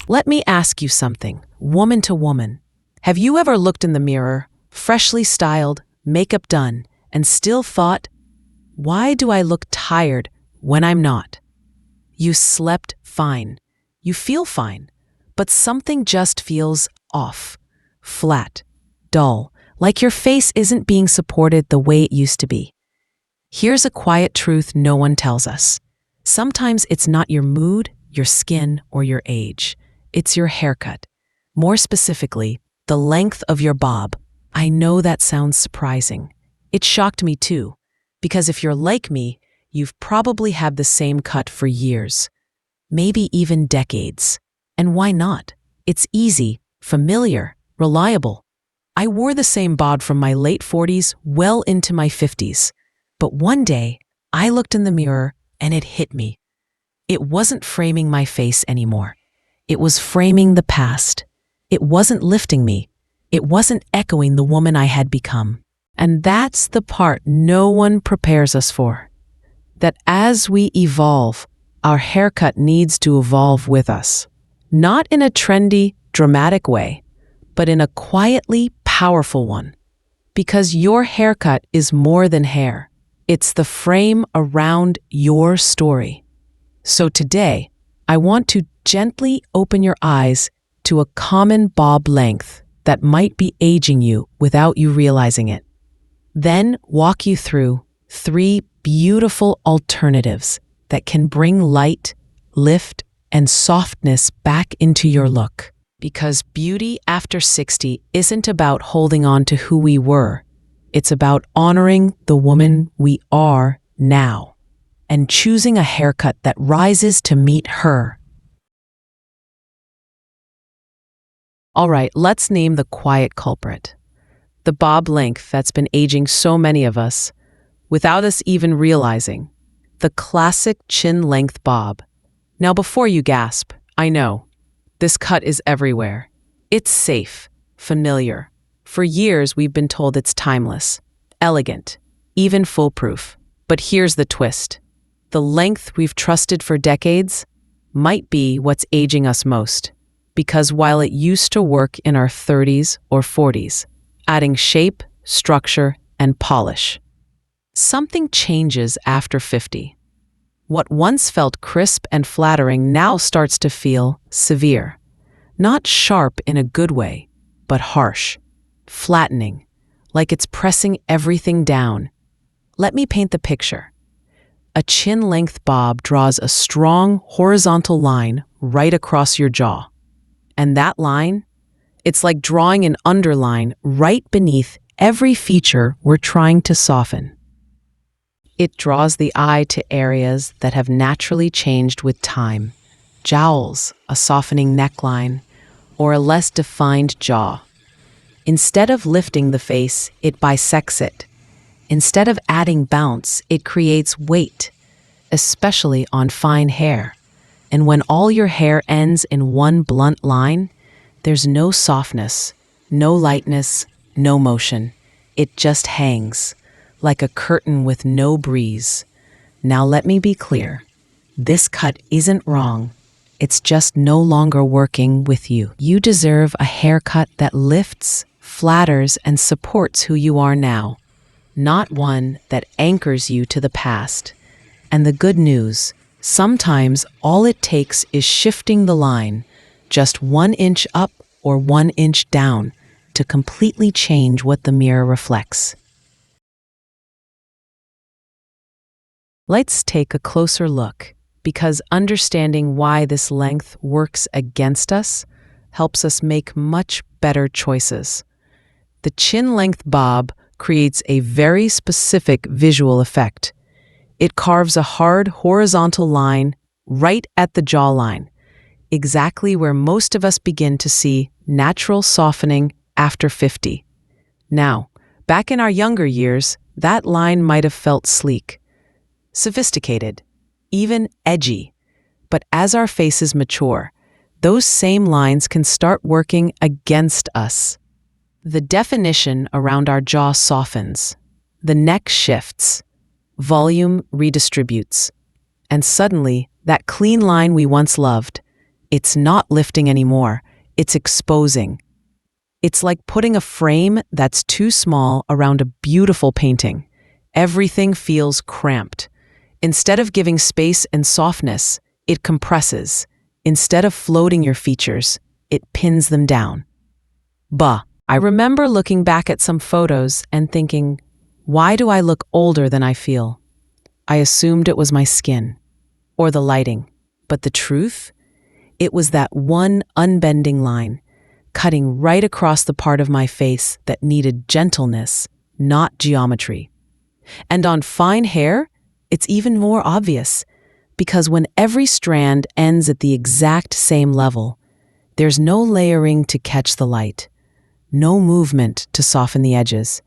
Let me ask you something, woman to woman. Have you ever looked in the mirror, freshly styled, makeup done, and still thought, why do I look tired when I'm not? You slept fine. You feel fine. But something just feels off, flat, dull, like your face isn't being supported the way it used to be. Here's a quiet truth no one tells us. Sometimes it's not your mood, your skin, or your age. It's your haircut. More specifically, the length of your bob. I know that sounds surprising. It shocked me too, because if you're like me, you've probably had the same cut for years, maybe even decades. And why not? It's easy, familiar, reliable. I wore the same bob from my late 40s well into my 50s. But one day, I looked in the mirror and it hit me. It wasn't framing my face anymore. It was framing the past. It wasn't lifting me. It wasn't echoing the woman I had become. And that's the part no one prepares us for. That as we evolve, our haircut needs to evolve with us. Not in a trendy, dramatic way, but in a quietly powerful one. Because your haircut is more than hair. It's the frame around your story. So today, I want to gently open your eyes to a common bob length that might be aging you without you realizing it. Then walk you through 3 beautiful alternatives that can bring light, lift, and softness back into your look. Because beauty after 60 isn't about holding on to who we were. It's about honoring the woman we are now and choosing a haircut that rises to meet her. All right, let's name the quiet culprit. The bob length that's been aging so many of us without us even realizing. The classic chin-length bob. Now before you gasp, I know, this cut is everywhere. It's safe, familiar. For years we've been told it's timeless, elegant, even foolproof. But here's the twist. The length we've trusted for decades might be what's aging us most. Because while it used to work in our 30s or 40s, adding shape, structure, and polish, something changes after 50. What once felt crisp and flattering now starts to feel severe. Not sharp in a good way, but harsh, flattening, like it's pressing everything down. Let me paint the picture. A chin-length bob draws a strong horizontal line right across your jaw. And that line, it's like drawing an underline right beneath every feature we're trying to soften. It draws the eye to areas that have naturally changed with time. Jowls, a softening neckline, or a less defined jaw. Instead of lifting the face, it bisects it. Instead of adding bounce, it creates weight, especially on fine hair. And when all your hair ends in one blunt line, there's no softness, no lightness, no motion. It just hangs, like a curtain with no breeze. Now let me be clear. This cut isn't wrong. It's just no longer working with you. You deserve a haircut that lifts, flatters, and supports who you are now, not one that anchors you to the past. And the good news, sometimes all it takes is shifting the line, just 1 inch up or 1 inch down, to completely change what the mirror reflects. Let's take a closer look, because understanding why this length works against us helps us make much better choices. The chin-length bob creates a very specific visual effect. It carves a hard horizontal line right at the jawline, exactly where most of us begin to see natural softening after 50. Now, back in our younger years, that line might have felt sleek, sophisticated, even edgy. But as our faces mature, those same lines can start working against us. The definition around our jaw softens, the neck shifts, volume redistributes, and suddenly, that clean line we once loved, It's not lifting anymore, it's exposing. It's like putting a frame that's too small around a beautiful painting. Everything feels cramped. Instead of giving space and softness, it compresses. Instead of floating your features, it pins them down. I remember looking back at some photos and thinking, why do I look older than I feel? I assumed it was my skin or the lighting, but the truth? It was that one unbending line, cutting right across the part of my face that needed gentleness, not geometry. And on fine hair, it's even more obvious, because when every strand ends at the exact same level, there's no layering to catch the light, no movement to soften the edges,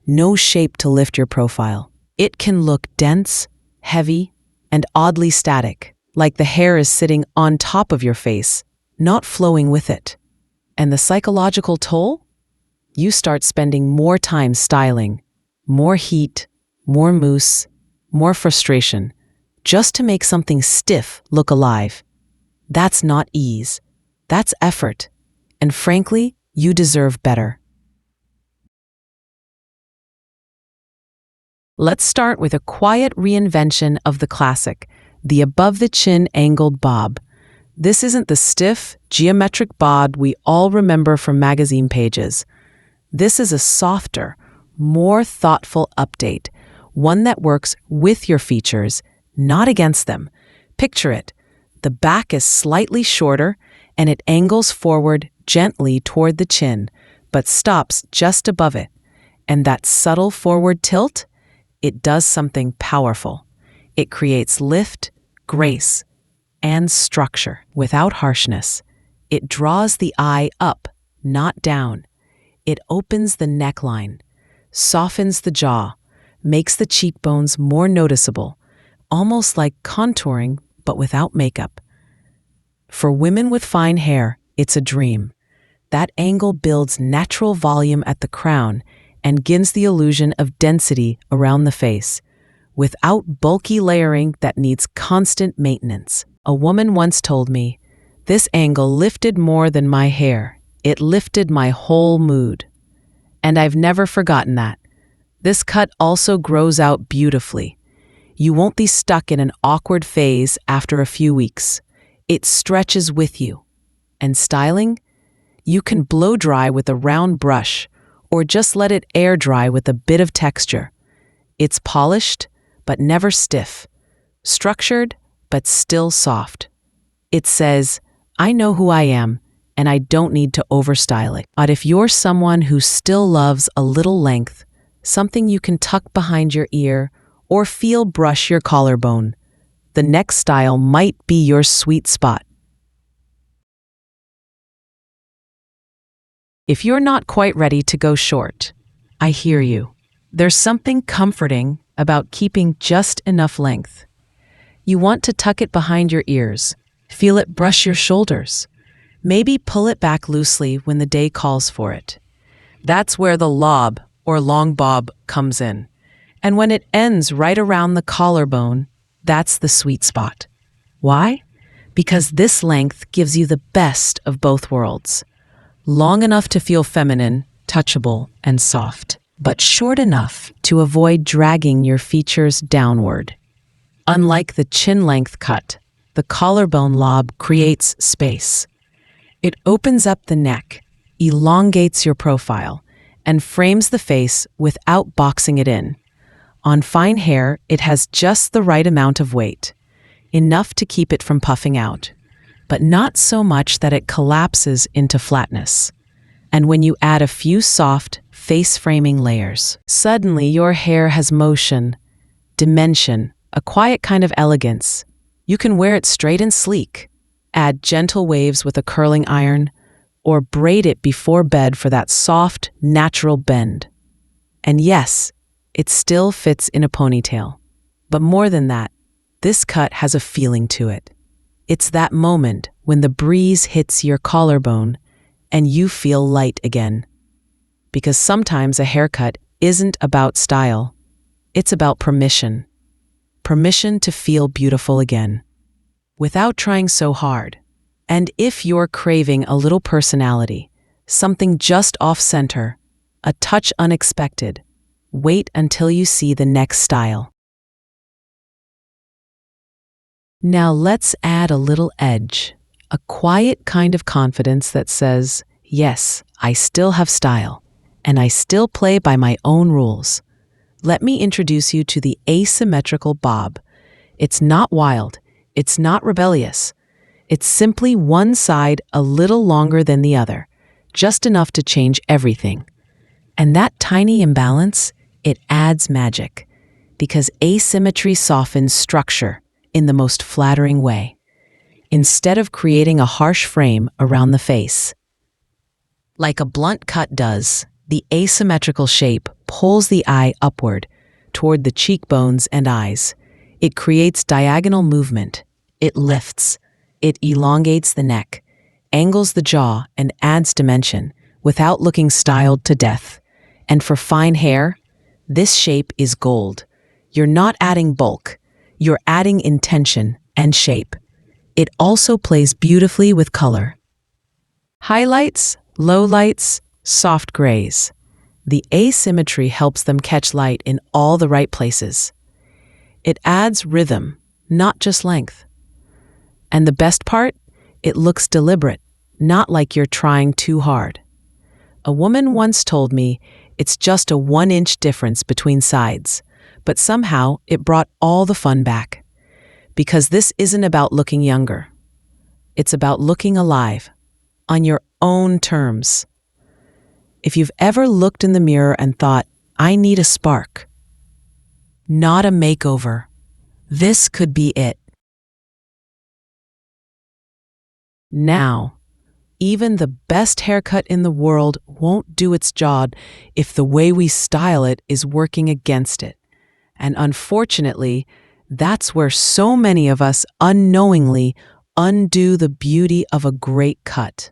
no shape to lift your profile. It can look dense, heavy, and oddly static, like the hair is sitting on top of your face, not flowing with it. And the psychological toll? You start spending more time styling, more heat, more mousse, more frustration, just to make something stiff look alive. That's not ease. That's effort. And frankly, you deserve better. Let's start with a quiet reinvention of the classic, the above-the-chin angled bob. This isn't the stiff, geometric bob we all remember from magazine pages. This is a softer, more thoughtful update, one that works with your features, not against them. Picture it. The back is slightly shorter, and it angles forward gently toward the chin, but stops just above it. And that subtle forward tilt? It does something powerful. It creates lift, grace, and structure without harshness. It draws the eye up, not down. It opens the neckline, softens the jaw, makes the cheekbones more noticeable, almost like contouring but without makeup. For women with fine hair, it's a dream. That angle builds natural volume at the crown and gives the illusion of density around the face, without bulky layering that needs constant maintenance. A woman once told me, "This angle lifted more than my hair. It lifted my whole mood." And I've never forgotten that. This cut also grows out beautifully. You won't be stuck in an awkward phase after a few weeks. It stretches with you. And styling? You can blow dry with a round brush, or just let it air dry with a bit of texture. It's polished, but never stiff. Structured, but still soft. It says, I know who I am, and I don't need to overstyle it. But if you're someone who still loves a little length, something you can tuck behind your ear, or feel brush your collarbone, the next style might be your sweet spot. If you're not quite ready to go short, I hear you. There's something comforting about keeping just enough length. You want to tuck it behind your ears, feel it brush your shoulders, maybe pull it back loosely when the day calls for it. That's where the lob or long bob comes in. And when it ends right around the collarbone, that's the sweet spot. Why? Because this length gives you the best of both worlds. Long enough to feel feminine, touchable, and soft, but short enough to avoid dragging your features downward. Unlike the chin-length cut, the collarbone lob creates space. It opens up the neck, elongates your profile, and frames the face without boxing it in. On fine hair, it has just the right amount of weight, enough to keep it from puffing out, but not so much that it collapses into flatness. And when you add a few soft, face-framing layers, suddenly your hair has motion, dimension, a quiet kind of elegance. You can wear it straight and sleek, add gentle waves with a curling iron, or braid it before bed for that soft, natural bend. And yes, it still fits in a ponytail. But more than that, this cut has a feeling to it. It's that moment when the breeze hits your collarbone and you feel light again. Because sometimes a haircut isn't about style. It's about permission. Permission to feel beautiful again. Without trying so hard. And if you're craving a little personality, something just off-center, a touch unexpected, wait until you see the next style. Now let's add a little edge, a quiet kind of confidence that says, yes, I still have style, and I still play by my own rules. Let me introduce you to the asymmetrical bob. It's not wild, it's not rebellious. It's simply one side a little longer than the other, just enough to change everything. And that tiny imbalance, it adds magic, because asymmetry softens structure in the most flattering way, instead of creating a harsh frame around the face. Like a blunt cut does, the asymmetrical shape pulls the eye upward toward the cheekbones and eyes. It creates diagonal movement. It lifts. It elongates the neck, angles the jaw, and adds dimension without looking styled to death. And for fine hair, this shape is gold. You're not adding bulk. You're adding intention and shape. It also plays beautifully with color. Highlights, lowlights, soft grays. The asymmetry helps them catch light in all the right places. It adds rhythm, not just length. And the best part? It looks deliberate, not like you're trying too hard. A woman once told me it's just a 1-inch difference between sides, but somehow it brought all the fun back. Because this isn't about looking younger. It's about looking alive, on your own terms. If you've ever looked in the mirror and thought, I need a spark, not a makeover, this could be it. Now, even the best haircut in the world won't do its job if the way we style it is working against it. And unfortunately, that's where so many of us unknowingly undo the beauty of a great cut.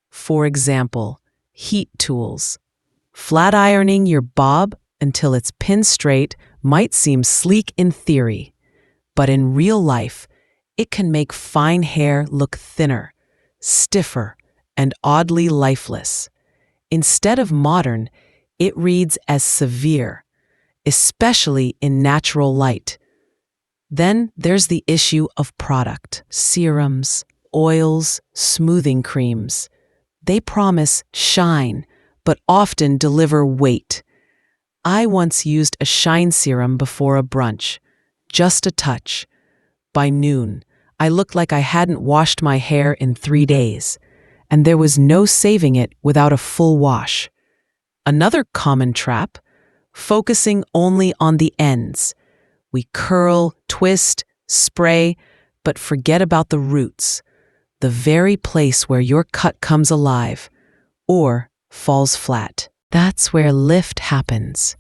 For example, heat tools. Flat ironing your bob until it's pin straight might seem sleek in theory, but in real life, it can make fine hair look thinner, stiffer, and oddly lifeless. Instead of modern, it reads as severe, especially in natural light. Then there's the issue of product. Serums, oils, smoothing creams. They promise shine, but often deliver weight. I once used a shine serum before a brunch. Just a touch. By noon, I looked like I hadn't washed my hair in 3 days, and there was no saving it without a full wash. Another common trap, focusing only on the ends. We curl, twist, spray, but forget about the roots, the very place where your cut comes alive or falls flat. That's where lift happens.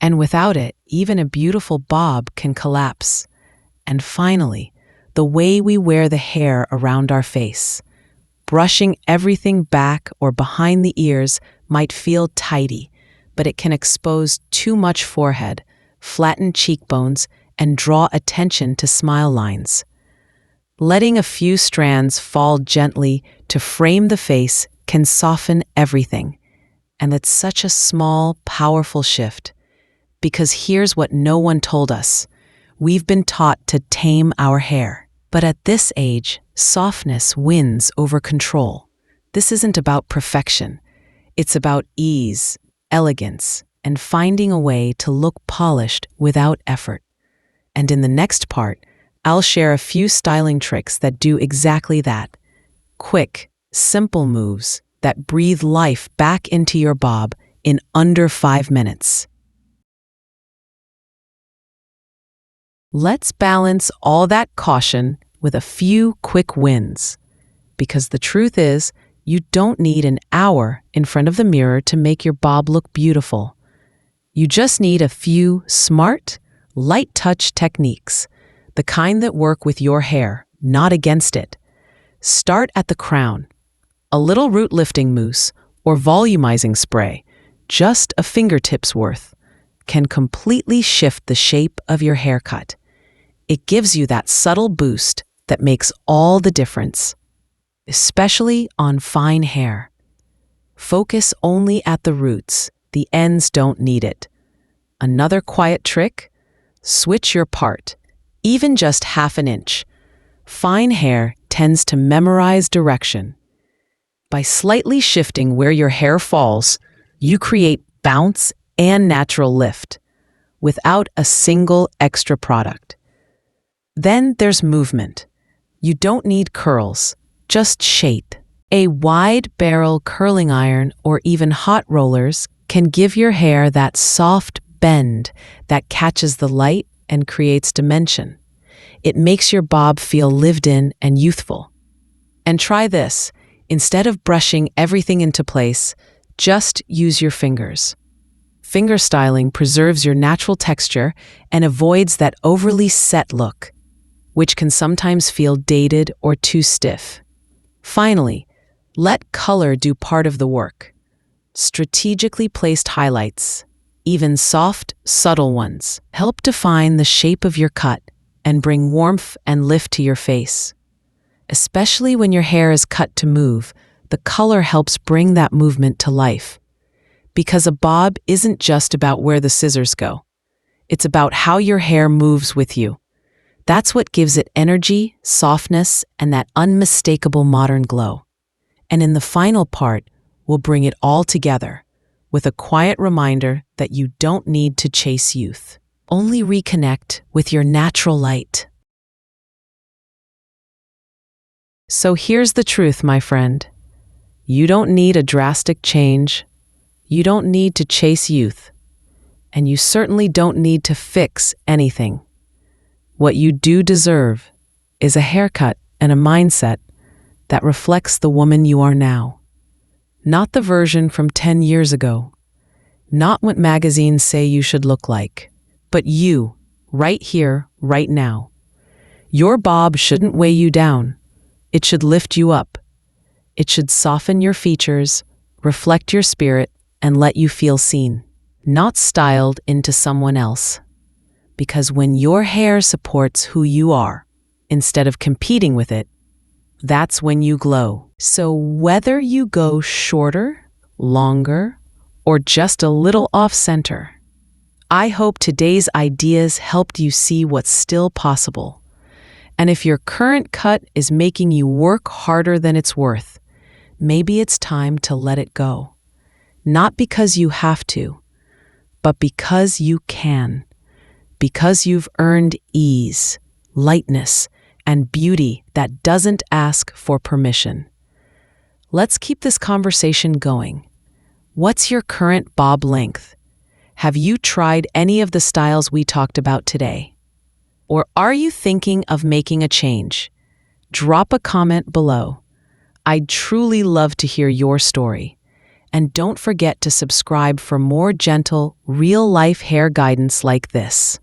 And without it, even a beautiful bob can collapse. And finally, the way we wear the hair around our face. Brushing everything back or behind the ears might feel tidy, but it can expose too much forehead, flatten cheekbones, and draw attention to smile lines. Letting a few strands fall gently to frame the face can soften everything. And it's such a small, powerful shift. Because here's what no one told us. We've been taught to tame our hair. But at this age, softness wins over control. This isn't about perfection. It's about ease, elegance, and finding a way to look polished without effort. And in the next part, I'll share a few styling tricks that do exactly that. Quick, simple moves that breathe life back into your bob in under 5 minutes. Let's balance all that caution with a few quick wins. Because the truth is, you don't need an hour in front of the mirror to make your bob look beautiful. You just need a few smart, light touch techniques, the kind that work with your hair, not against it. Start at the crown. A little root lifting mousse or volumizing spray, just a fingertip's worth, can completely shift the shape of your haircut. It gives you that subtle boost that makes all the difference. especially on fine hair. Focus only at the roots. The ends don't need it. Another quiet trick? Switch your part, even just half an inch. Fine hair tends to memorize direction. By slightly shifting where your hair falls, you create bounce and natural lift without a single extra product. Then there's movement. You don't need curls, just shape. A wide barrel curling iron or even hot rollers can give your hair that soft bend that catches the light and creates dimension. It makes your bob feel lived in and youthful. And try this. Instead of brushing everything into place, just use your fingers. Finger styling preserves your natural texture and avoids that overly set look, which can sometimes feel dated or too stiff. Finally, let color do part of the work. Strategically placed highlights, even soft, subtle ones, help define the shape of your cut and bring warmth and lift to your face. Especially when your hair is cut to move, the color helps bring that movement to life. Because a bob isn't just about where the scissors go. It's about how your hair moves with you. That's what gives it energy, softness, and that unmistakable modern glow. And in the final part, we'll bring it all together with a quiet reminder that you don't need to chase youth. Only reconnect with your natural light. So here's the truth, my friend. You don't need a drastic change. You don't need to chase youth. And you certainly don't need to fix anything. What you do deserve is a haircut and a mindset that reflects the woman you are now. Not the version from 10 years ago. Not what magazines say you should look like. But you, right here, right now. Your bob shouldn't weigh you down. It should lift you up. It should soften your features, reflect your spirit, and let you feel seen, not styled into someone else. Because when your hair supports who you are, instead of competing with it, that's when you glow. So whether you go shorter, longer, or just a little off-center, I hope today's ideas helped you see what's still possible. And if your current cut is making you work harder than it's worth, maybe it's time to let it go. Not because you have to, but because you can. Because you've earned ease, lightness, and beauty that doesn't ask for permission. Let's keep this conversation going. What's your current bob length? Have you tried any of the styles we talked about today? Or are you thinking of making a change? Drop a comment below. I'd truly love to hear your story. And don't forget to subscribe for more gentle, real-life hair guidance like this.